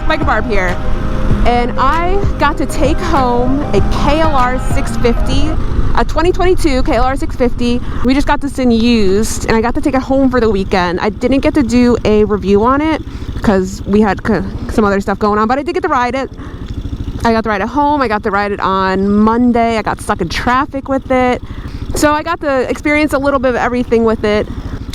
Micro Barb here, and I got to take home a KLR 650, a 2022 KLR 650. We just got this in used, and I got to take it home for the weekend. I didn't get to do a review on it because we had some other stuff going on, but I did get to ride it. I got to ride it home. I got to ride it on Monday. I got stuck in traffic with it. So I got to experience a little bit of everything with it,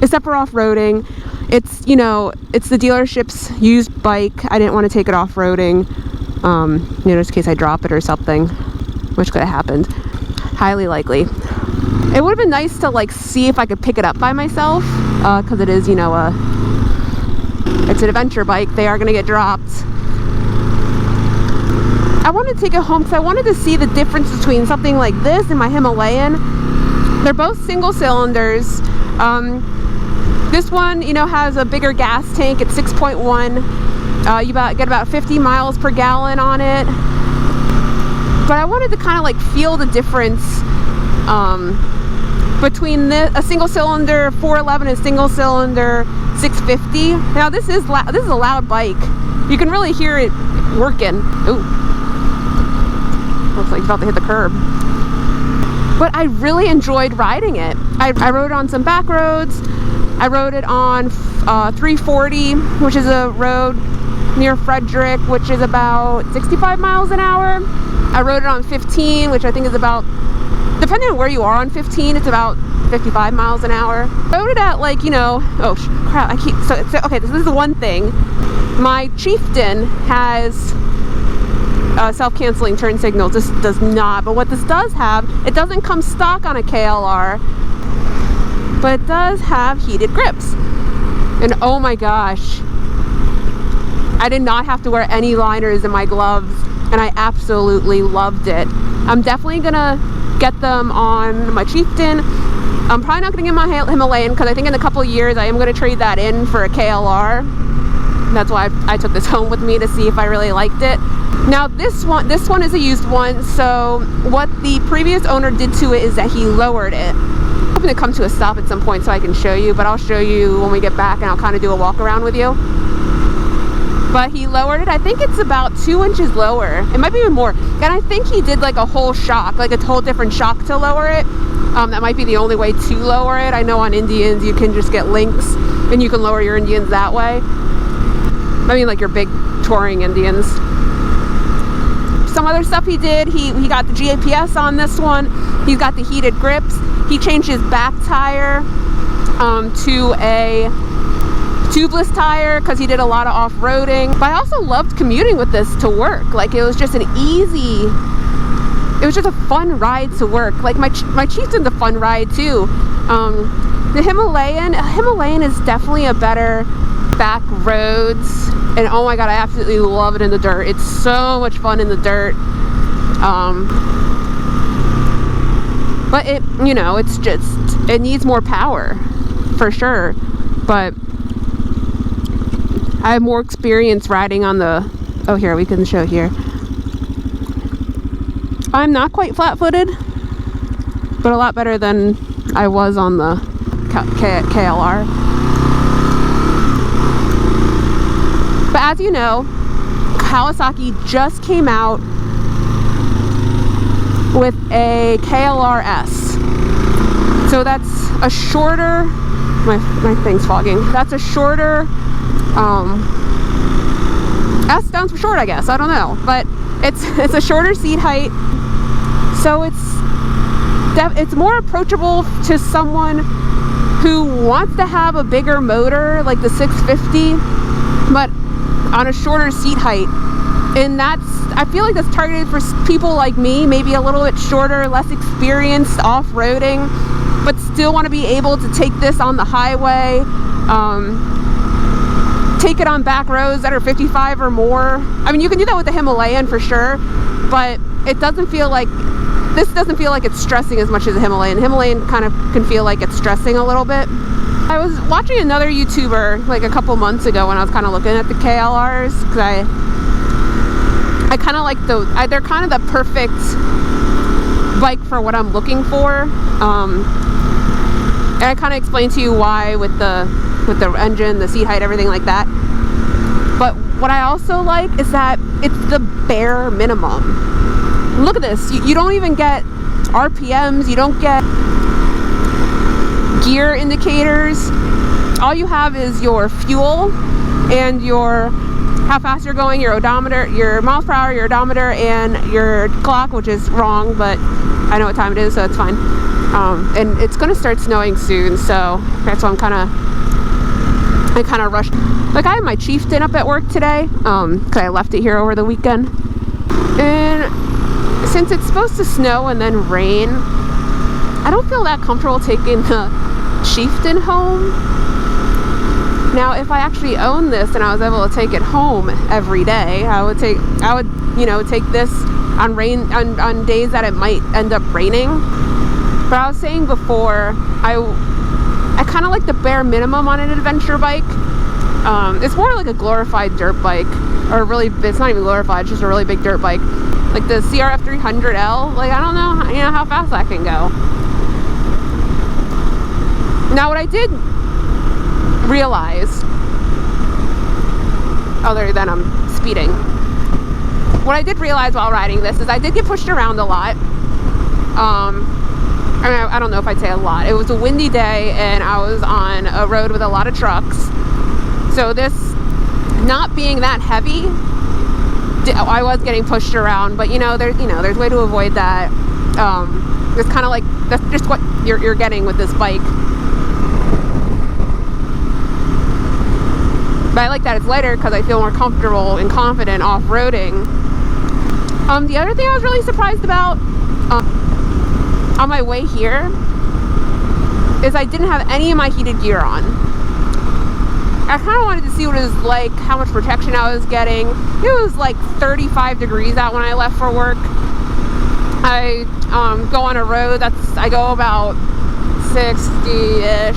except for off-roading. It's, you know, it's the dealership's used bike. I didn't want to take it off-roading, you know, just in case I drop it or something, which could have happened. Highly likely. It would have been nice to like see if I could pick it up by myself, because it is, you know, it's an adventure bike. They are going to get dropped. I wanted to take it home because I wanted to see the difference between something like this and my Himalayan. They're both single cylinders. This one, you know, has a bigger gas tank. It's 6.1. You get about 50 miles per gallon on it. But I wanted to kind of like feel the difference between a single cylinder 411 and single cylinder 650. Now this is a loud bike. You can really hear it working. Ooh, looks like it's about to hit the curb. But I really enjoyed riding it. I rode it on some back roads. I rode it on 340, which is a road near Frederick, which is about 65 miles an hour. I rode it on 15, which I think is about, depending on where you are on 15, it's about 55 miles an hour. I rode it at like, you know, oh crap, okay, this is the one thing. My Chieftain has self-canceling turn signals. This does not, but what this does have, it doesn't come stock on a KLR, but it does have heated grips. And oh my gosh, I did not have to wear any liners in my gloves, and I absolutely loved it. I'm definitely gonna get them on my Chieftain. I'm probably not gonna get my Himalayan because I think in a couple of years I am gonna trade that in for a KLR. That's why I took this home with me, to see if I really liked it. Now this one is a used one, so what the previous owner did to it is that he lowered it. I'm hoping to come to a stop at some point so I can show you, but I'll show you when we get back, and I'll kind of do a walk around with you. But he lowered it. I think it's about 2 inches lower. It might be even more. And I think he did like a whole shock, like a whole different shock to lower it. That might be the only way to lower it. I know on Indians you can just get links and you can lower your Indians that way. I mean, like your big touring Indians. Some other stuff he did, he got the GAPS on this one. He's got the heated grips. He changed his back tire to a tubeless tire because he did a lot of off-roading. But I also loved commuting with this to work. Like, it was just it was just a fun ride to work. Like my Chieftain's a fun ride too. The Himalayan is definitely a better back roads, and oh my god, I absolutely love it in the dirt. It's so much fun in the dirt. But it, you know, it's just, it needs more power for sure. But I have more experience riding on the, oh here, we can show here. I'm not quite flat-footed, but a lot better than I was on the KLR. But as you know, Kawasaki just came out with a KLR S. So that's a shorter, my thing's fogging. That's a shorter, S stands for short, I guess. I don't know. But it's a shorter seat height. So it's more approachable to someone who wants to have a bigger motor like the 650, but on a shorter seat height. And I feel like that's targeted for people like me, maybe a little bit shorter, less experienced off-roading, but still want to be able to take this on the highway, take it on back roads that are 55 or more. I mean, you can do that with the Himalayan for sure, but it doesn't feel like, this doesn't feel like it's stressing as much as the Himalayan. The Himalayan kind of can feel like it's stressing a little bit. I was watching another YouTuber like a couple months ago when I was kind of looking at the KLRs, because I kind of like they're kind of the perfect bike for what I'm looking for. And I kind of explained to you why with the engine, the seat height, everything like that. But what I also like is that it's the bare minimum. Look at this. You don't even get RPMs. You don't get gear indicators. All you have is your fuel and your how fast you're going, your odometer, your miles per hour, your odometer, and your clock, which is wrong, but I know what time it is, so it's fine. And it's gonna start snowing soon, so that's why I kind of rushed. Like, I have my Chieftain up at work today, because I left it here over the weekend. And since it's supposed to snow and then rain, I don't feel that comfortable taking the Chieftain home. Now, if I actually owned this and I was able to take it home every day, I would you know, take this on on days that it might end up raining. But I was saying before, I kind of like the bare minimum on an adventure bike. It's more like a glorified dirt bike, or really, it's not even glorified, it's just a really big dirt bike. Like the CRF 300L, like I don't know, you know, how fast that can go. Now, what I did realize, other than I'm speeding, what I did realize while riding this is I did get pushed around a lot. I mean, I don't know if I'd say a lot. It was a windy day and I was on a road with a lot of trucks. So this not being that heavy, I was getting pushed around, but there's a way to avoid that. It's kind of like, that's just what you're getting with this bike. But I like that it's lighter because I feel more comfortable and confident off-roading. The other thing I was really surprised about on my way here is I didn't have any of my heated gear on. I kind of wanted to see what it was like, how much protection I was getting. It was like 35 degrees out when I left for work. I go on a road I go about 60-ish.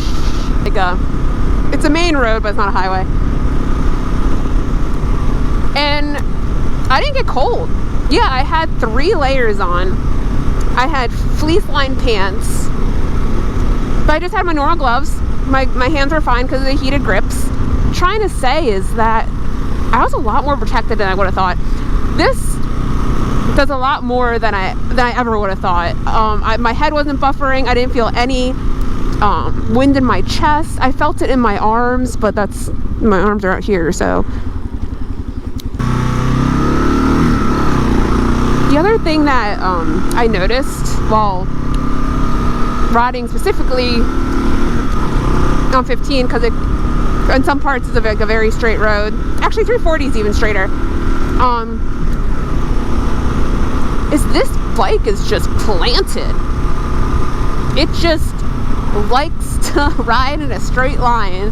It's a main road, but it's not a highway. And I didn't get cold. Yeah, I had 3 layers on. I had fleece-lined pants, but I just had my normal gloves. My hands were fine because of the heated grips. Trying to say is that I was a lot more protected than I would have thought. This does a lot more than I ever would have thought. My head wasn't buffering. I didn't feel any wind in my chest. I felt it in my arms, but my arms are out here, so. The other thing that I noticed while riding specifically on 15, because in some parts it's like a very straight road. Actually, 340 is even straighter. Is this bike is just planted. It just likes to ride in a straight line.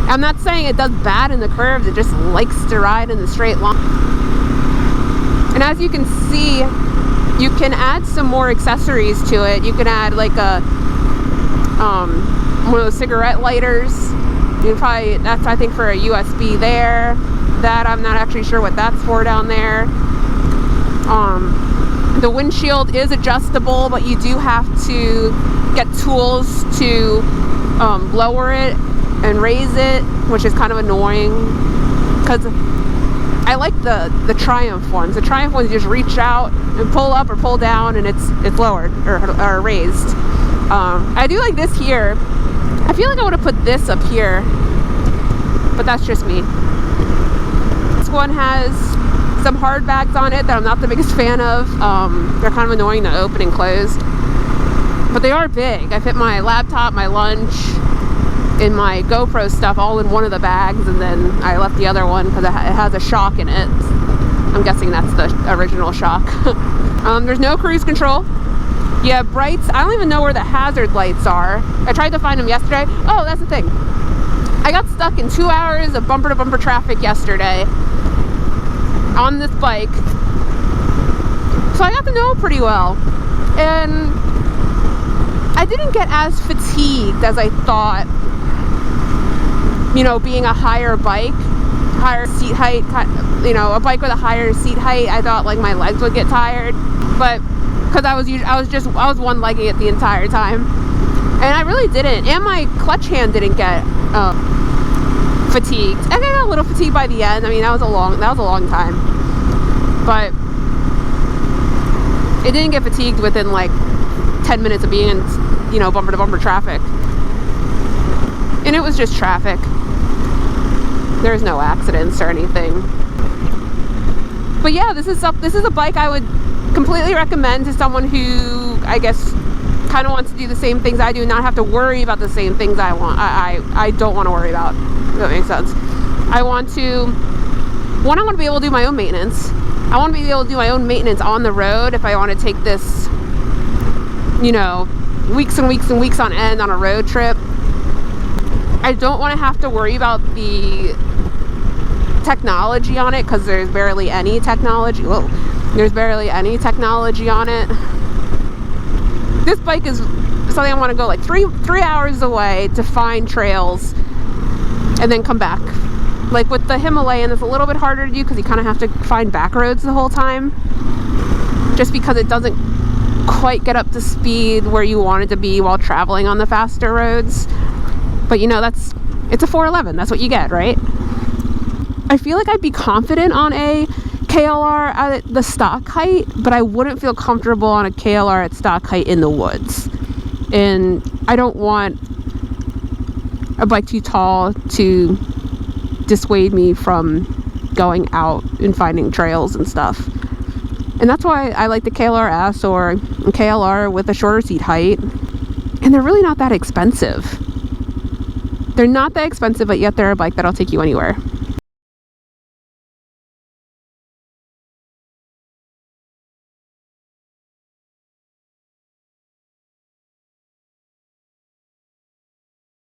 I'm not saying it does bad in the curves. It just likes to ride in the straight line. And as you can see, you can add some more accessories to it. You can add like one of those cigarette lighters. That's I think for a USB there. That I'm not actually sure what that's for down there. The windshield is adjustable, but you do have to get tools to lower it and raise it, which is kind of annoying because I like the Triumph ones. The Triumph ones, you just reach out and pull up or pull down and it's lowered or raised. I do like this here. I feel like I would have put this up here, but that's just me. This one has some hard bags on it that I'm not the biggest fan of. They're kind of annoying to open and close, but they are big. I fit my laptop, my lunch, and my GoPro stuff all in one of the bags, and then I left the other one because it has a shock in it. I'm guessing that's the original shock. There's no cruise control. You have brights. I don't even know where the hazard lights are. I tried to find them yesterday. Oh, that's the thing. I got stuck in 2 hours of bumper-to-bumper traffic yesterday on this bike. So I got to know it pretty well. And I didn't get as fatigued as I thought. Being a higher bike, higher seat height, a bike with a higher seat height, I thought like my legs would get tired, but because I was one-legging it the entire time, and I really didn't, and my clutch hand didn't get fatigued. I got a little fatigued by the end. I mean, that was a long time, but it didn't get fatigued within like 10 minutes of being in, you know, bumper to bumper traffic. And it was just traffic. There's no accidents or anything. But yeah, this is a bike I would completely recommend to someone who, I guess, kind of wants to do the same things I do, not have to worry about the same things I want. I don't want to worry about, if that makes sense. I want to be able to do my own maintenance. I want to be able to do my own maintenance on the road if I want to take this, you know, weeks and weeks and weeks on end on a road trip. I don't want to have to worry about the technology on it, because there's barely any technology. Whoa, there's barely any technology on it. This bike is something I want to go like three hours away to find trails and then come back. Like with the Himalayan, it's a little bit harder to do because you kind of have to find back roads the whole time, just because it doesn't quite get up to speed where you want it to be while traveling on the faster roads. But you know, it's a 411, that's what you get, right? I feel like I'd be confident on a KLR at the stock height, but I wouldn't feel comfortable on a KLR at stock height in the woods. And I don't want a bike too tall to dissuade me from going out and finding trails and stuff. And that's why I like the KLR S or a KLR with a shorter seat height. And they're really not that expensive. They're not that expensive, but yet they're a bike that'll take you anywhere.